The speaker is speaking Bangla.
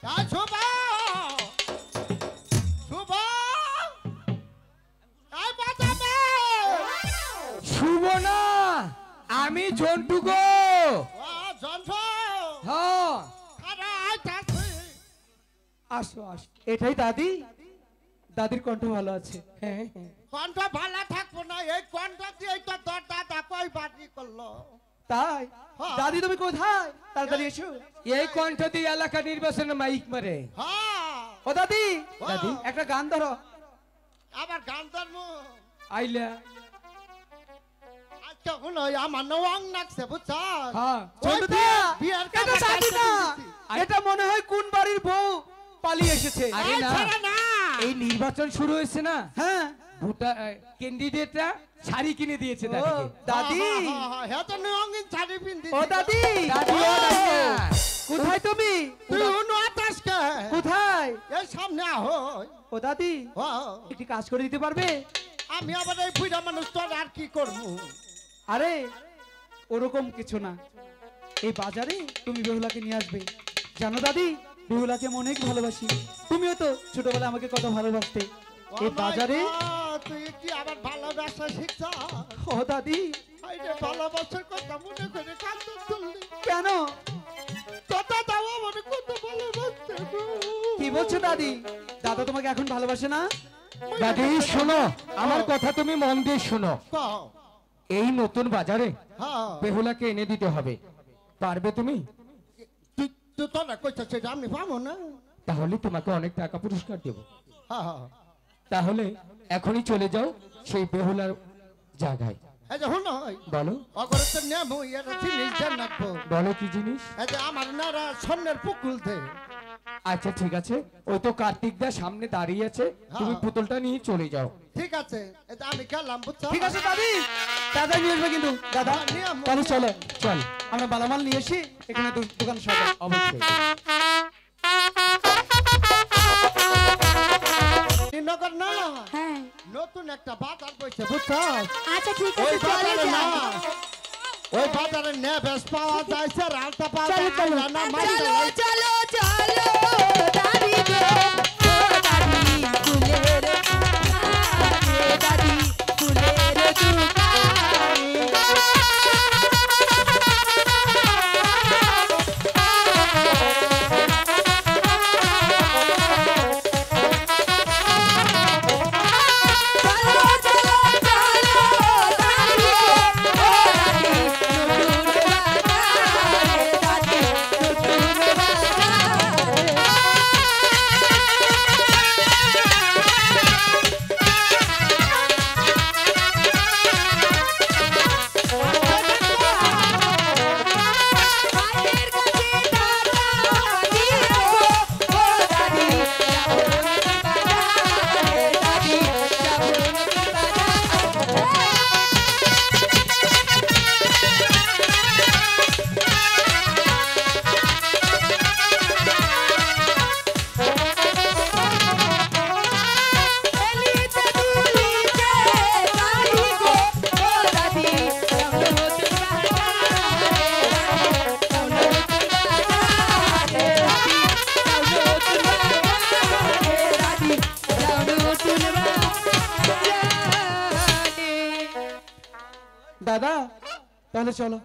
শুভ শুভ শুভ না, আমি জন্টু গো। আসো আসো, এটাই দাদি। দাদির কণ্ঠ ভালো আছে। হ্যাঁ হ্যাঁ, কণ্ঠ ভালো থাকবো না, এই কণ্ঠ দিয়ে তো তোর দাদা কই বাড়ি করলো। তাই দাদি তুমি কোথায়? তাড়াতাড়ি এসো। এই কণ্ঠ দিয়ে এলাকা নির্বাচনে মাইক মারে। ও দাদি, দাদি একটা গান ধরো। আবার গান ধরবো? আইলা আচ্ছা হলো আমার নওয়াং নাকছে বুঝছ। হ্যাঁ চন্ডুদা, এটা দাদি না, এটা মনে হয় কোন বাড়ির বউ পালিয়ে এসেছে। আরে না, এই নির্বাচন শুরু হয়েছে না। হ্যাঁ, ভোটার ক্যান্ডিডেটরা শাড়ি কিনে দিয়েছে দাদিকে। দাদি হ্যাঁ তো নওয়াংইন শাড়ি পিন্দি। ও দাদি, দাদি ও দাদি, কোথায় তুমি? তুই উনো আতাসকে কোথায়? এই সামনে আহো। ও দাদি, একটু কাজ করে দিতে পারবে? আমি আবার এই বুড়া মানুষ তো আর কি করব? আরে ওরকম কিছু না, এই বাজারে তুমি বেহুলাকে নিয়ে আসবে। জানো দাদি, বেহুলাকে আমি অনেক ভালোবাসি। তুমিও তো ছোটবেলায় আমাকে কত ভালোবাসতে। এই বাজারে তুই কি আবার ভালোবাসা শিখছ? ও দাদি, আরে ভালোবাসার কথা মনে করে কাঁদতে তুললি কেন? তোতা দাও আমারে কত ভালোবাসতে। কি বলছো দাদি? দাদা তোমাকে এখন ভালোবাসে না? দাদি শোনো, আমার কথা তুমি মন দিয়ে শোনো। এই নতুন বাজারে বেহুলাকে এনে দিতে হবে, পারবে তুমি? তুই তোরা কইছিস যে আমি পাবো না? তাহলে তোমাকে অনেক টাকা পুরস্কার দেব। তাহলে এখনই চলে যাও সেই বেহুলার জায়গায়। এই যে হলো বলো। অগরে তো নেবো এটা জিনিস জানাবো। বলো কি জিনিস? এই যে আমার নারা স্বর্ণের পুকুল দে। আচ্ছা ঠিক আছে, ওই তো কার্তিক দা সামনে দাঁড়িয়ে আছে, তুমি পুতুলটা নিয়ে চলে যাও। ঠিক আছে, এটা আমি গেলাম বুঝছো? ঠিক আছে দাদি, দাদা নিয়ে আসবে কিন্তু। দাদা তাহলে চলো, চল আমরা বালামাল নিয়ে এসি, এখানে দোকান সাজা। অবশ্যই নগর না, হ্যাঁ নতুন একটা বাজার বইছে বুঝছো? আচ্ছা ঠিক ওই আছে, চলে বাজারে না, যাও। ওই বাজারে নে বেশ পাওয়া যাইছে, রালটা পাওয়া যায় না। চলো চলো চলো দাদি গো, ও দাদি ফুলের দোকানে, দাদি ফুলের দোকানে। দাদা তাহলে চলো।